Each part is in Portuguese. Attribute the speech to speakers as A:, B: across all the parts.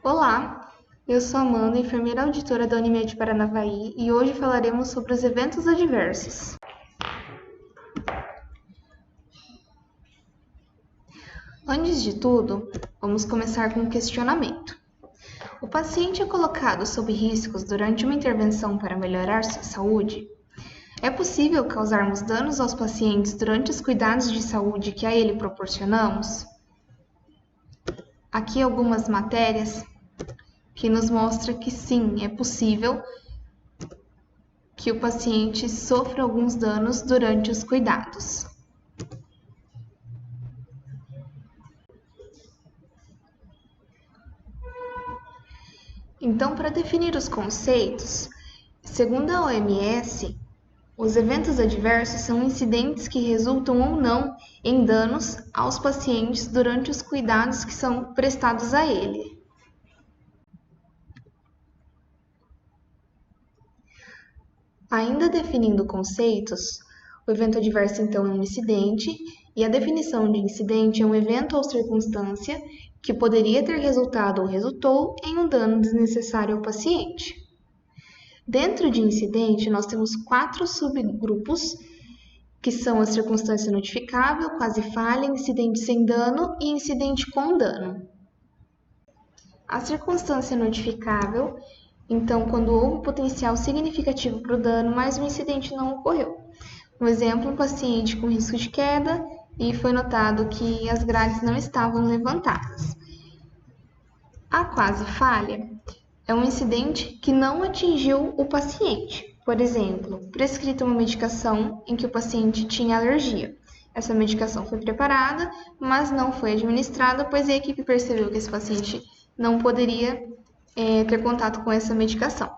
A: Olá, eu sou Amanda, enfermeira auditora da Unimed Paranavaí e hoje falaremos sobre os eventos adversos. Antes de tudo, vamos começar com um questionamento. O paciente é colocado sob riscos durante uma intervenção para melhorar sua saúde? É possível causarmos danos aos pacientes durante os cuidados de saúde que a ele proporcionamos? Aqui algumas matérias que nos mostram que sim, é possível que o paciente sofra alguns danos durante os cuidados. Então, para definir os conceitos, segundo a OMS, os eventos adversos são incidentes que resultam ou não em danos aos pacientes durante os cuidados que são prestados a ele. Ainda definindo conceitos, o evento adverso então é um incidente, e a definição de incidente é um evento ou circunstância que poderia ter resultado ou resultou em um dano desnecessário ao paciente. Dentro de incidente, nós temos 4 subgrupos, que são a circunstância notificável, quase falha, incidente sem dano e incidente com dano. A circunstância notificável, então, quando houve potencial significativo para o dano, mas o incidente não ocorreu. Um exemplo, um paciente com risco de queda e foi notado que as grades não estavam levantadas. A quase falha é um incidente que não atingiu o paciente. Por exemplo, prescrita uma medicação em que o paciente tinha alergia. Essa medicação foi preparada, mas não foi administrada, pois a equipe percebeu que esse paciente não poderia ter contato com essa medicação.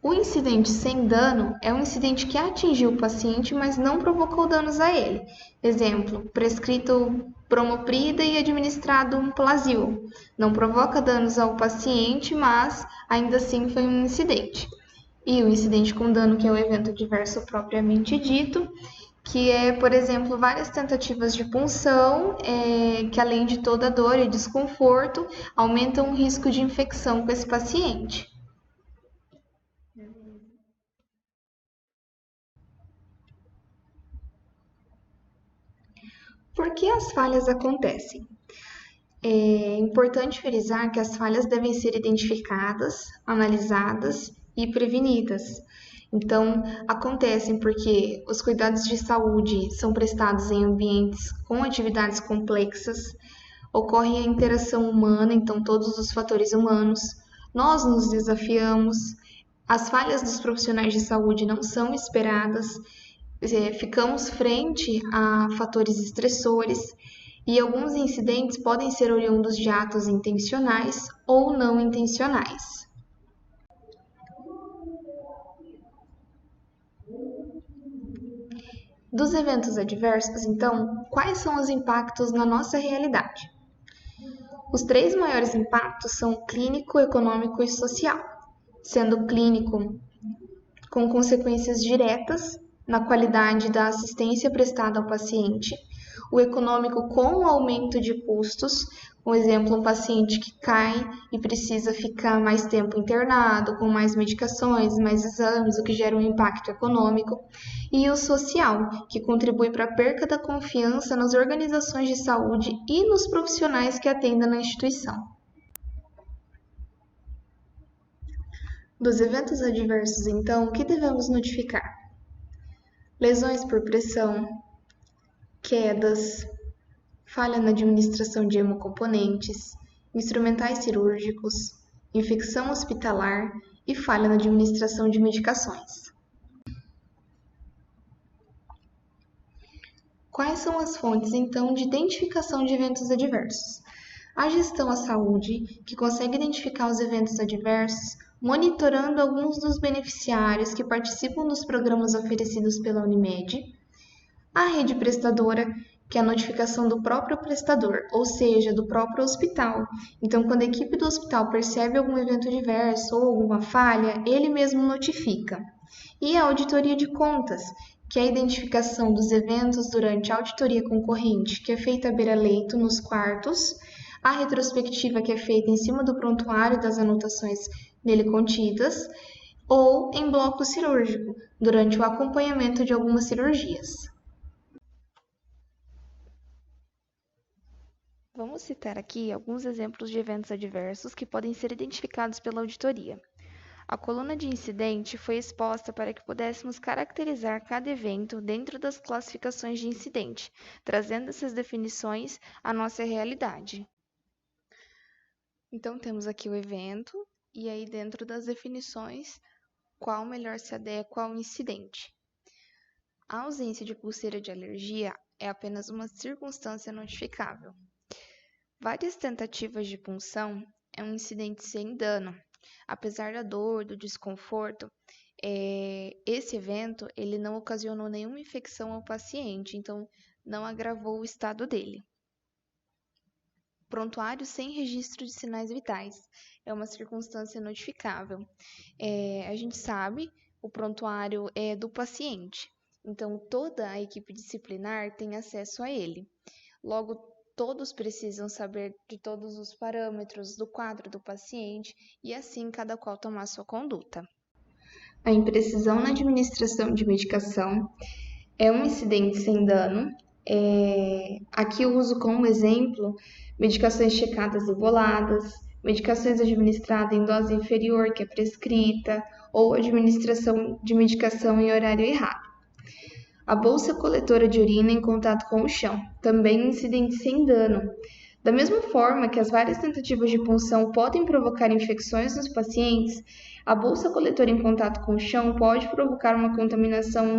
A: O incidente sem dano é um incidente que atingiu o paciente, mas não provocou danos a ele. Exemplo, prescrito bromoprida e administrado um Plasil. Não provoca danos ao paciente, mas ainda assim foi um incidente. E o incidente com dano, que é o evento adverso propriamente dito, que é, por exemplo, várias tentativas de punção, que além de toda a dor e desconforto, aumentam o risco de infecção com esse paciente. Por que as falhas acontecem? É importante frisar que as falhas devem ser identificadas, analisadas e prevenidas. Então, acontecem porque os cuidados de saúde são prestados em ambientes com atividades complexas, ocorre a interação humana, então todos os fatores humanos, nós nos desafiamos, as falhas dos profissionais de saúde não são esperadas, ficamos frente a fatores estressores e alguns incidentes podem ser oriundos de atos intencionais ou não intencionais. Dos eventos adversos, então, quais são os impactos na nossa realidade? Os 3 maiores impactos são clínico, econômico e social, sendo o clínico com consequências diretas na qualidade da assistência prestada ao paciente, o econômico com o aumento de custos, por exemplo, um paciente que cai e precisa ficar mais tempo internado, com mais medicações, mais exames, o que gera um impacto econômico, e o social, que contribui para a perca da confiança nas organizações de saúde e nos profissionais que atendem na instituição. Dos eventos adversos, então, o que devemos notificar? Lesões por pressão, quedas, falha na administração de hemocomponentes, instrumentais cirúrgicos, infecção hospitalar e falha na administração de medicações. Quais são as fontes, então, de identificação de eventos adversos? A gestão à saúde, que consegue identificar os eventos adversos, monitorando alguns dos beneficiários que participam dos programas oferecidos pela Unimed. A rede prestadora, que é a notificação do próprio prestador, ou seja, do próprio hospital. Então, quando a equipe do hospital percebe algum evento adverso ou alguma falha, ele mesmo notifica. E a auditoria de contas, que é a identificação dos eventos durante a auditoria concorrente, que é feita à beira-leito, nos quartos, a retrospectiva que é feita em cima do prontuário das anotações nele contidas, ou em bloco cirúrgico, durante o acompanhamento de algumas cirurgias.
B: Vamos citar aqui alguns exemplos de eventos adversos que podem ser identificados pela auditoria. A coluna de incidente foi exposta para que pudéssemos caracterizar cada evento dentro das classificações de incidente, trazendo essas definições à nossa realidade. Então, temos aqui o evento, e aí dentro das definições, qual melhor se adequa ao incidente. A ausência de pulseira de alergia é apenas uma circunstância notificável. Várias tentativas de punção é um incidente sem dano. Apesar da dor, do desconforto, esse evento ele não ocasionou nenhuma infecção ao paciente, então não agravou o estado dele. Prontuário sem registro de sinais vitais é uma circunstância notificável. A gente sabe, o prontuário é do paciente, então toda a equipe disciplinar tem acesso a ele. Logo, todos precisam saber de todos os parâmetros do quadro do paciente e assim cada qual tomar sua conduta.
A: A imprecisão na administração de medicação é um incidente sem dano. Aqui eu uso como exemplo medicações checadas e boladas, medicações administradas em dose inferior que é prescrita, ou administração de medicação em horário errado. A bolsa coletora de urina em contato com o chão, também incidente sem dano. Da mesma forma que as várias tentativas de punção podem provocar infecções nos pacientes, a bolsa coletora em contato com o chão pode provocar uma contaminação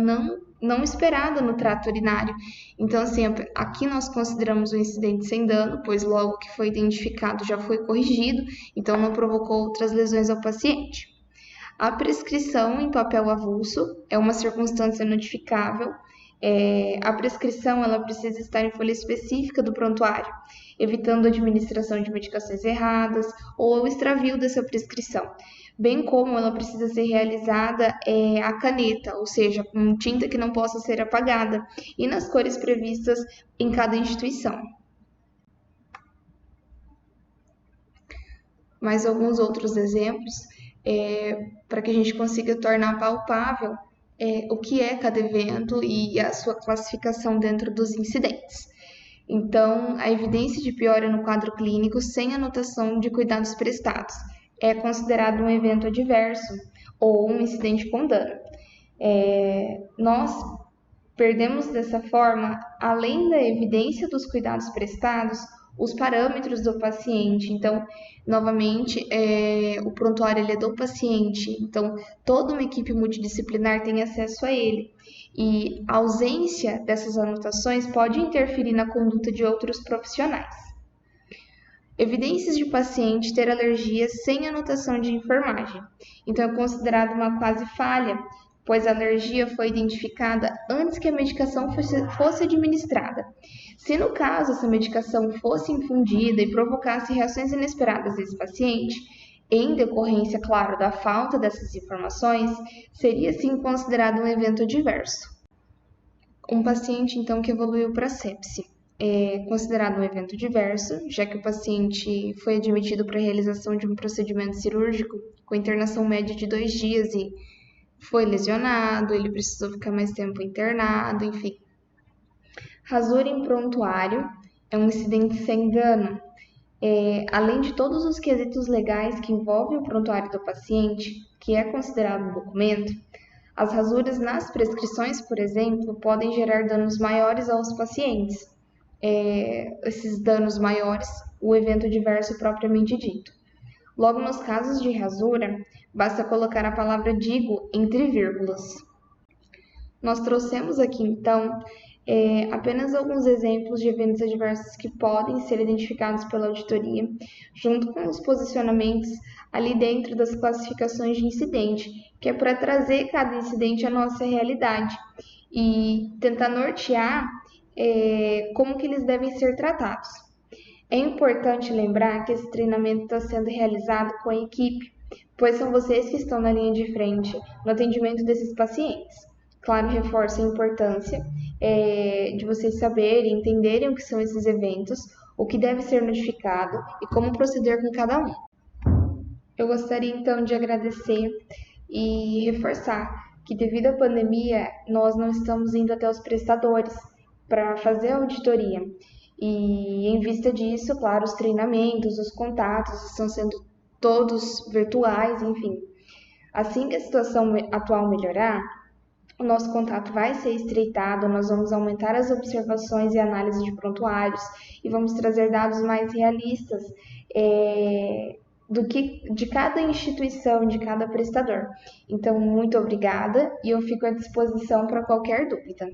A: não esperada no trato urinário. Então, assim, aqui nós consideramos um incidente sem dano, pois logo que foi identificado já foi corrigido, então não provocou outras lesões ao paciente. A prescrição em papel avulso é uma circunstância notificável. A prescrição ela precisa estar em folha específica do prontuário, evitando a administração de medicações erradas ou o extravio dessa prescrição, bem como ela precisa ser realizada à caneta, ou seja, com tinta que não possa ser apagada, e nas cores previstas em cada instituição. Mais alguns outros exemplos, para que a gente consiga tornar palpável o que é cada evento e a sua classificação dentro dos incidentes. Então, a evidência de piora no quadro clínico sem anotação de cuidados prestados é considerado um evento adverso ou um incidente com dano. Nós perdemos dessa forma, além da evidência dos cuidados prestados, os parâmetros do paciente. Então, novamente, o prontuário ele é do paciente, então toda uma equipe multidisciplinar tem acesso a ele. E a ausência dessas anotações pode interferir na conduta de outros profissionais. Evidências de paciente ter alergia sem anotação de enfermagem. Então, é considerado uma quase falha, pois a alergia foi identificada antes que a medicação fosse administrada. Se no caso essa medicação fosse infundida e provocasse reações inesperadas nesse paciente, em decorrência, claro, da falta dessas informações, seria sim considerado um evento adverso. Um paciente, então, que evoluiu para sepse é considerado um evento adverso, já que o paciente foi admitido para a realização de um procedimento cirúrgico com internação média de 2 dias e foi lesionado, ele precisou ficar mais tempo internado, enfim. Rasura em prontuário é um incidente sem dano. Além de todos os quesitos legais que envolvem o prontuário do paciente, que é considerado um documento, as rasuras nas prescrições, por exemplo, podem gerar danos maiores aos pacientes. Esses danos maiores, o evento adverso propriamente dito. Logo, nos casos de rasura, basta colocar a palavra digo entre vírgulas. Nós trouxemos aqui, então, apenas alguns exemplos de eventos adversos que podem ser identificados pela auditoria, junto com os posicionamentos ali dentro das classificações de incidente, que é para trazer cada incidente à nossa realidade e tentar nortear como que eles devem ser tratados. É importante lembrar que esse treinamento está sendo realizado com a equipe, pois são vocês que estão na linha de frente no atendimento desses pacientes. Claro, reforço a importância de vocês saberem, entenderem o que são esses eventos, o que deve ser notificado e como proceder com cada um. Eu gostaria então de agradecer e reforçar que, devido à pandemia, nós não estamos indo até os prestadores para fazer a auditoria. E em vista disso, claro, os treinamentos, os contatos estão sendo todos virtuais, enfim. Assim que a situação atual melhorar, o nosso contato vai ser estreitado, nós vamos aumentar as observações e análise de prontuários e vamos trazer dados mais realistas do que de cada instituição, de cada prestador. Então, muito obrigada e eu fico à disposição para qualquer dúvida.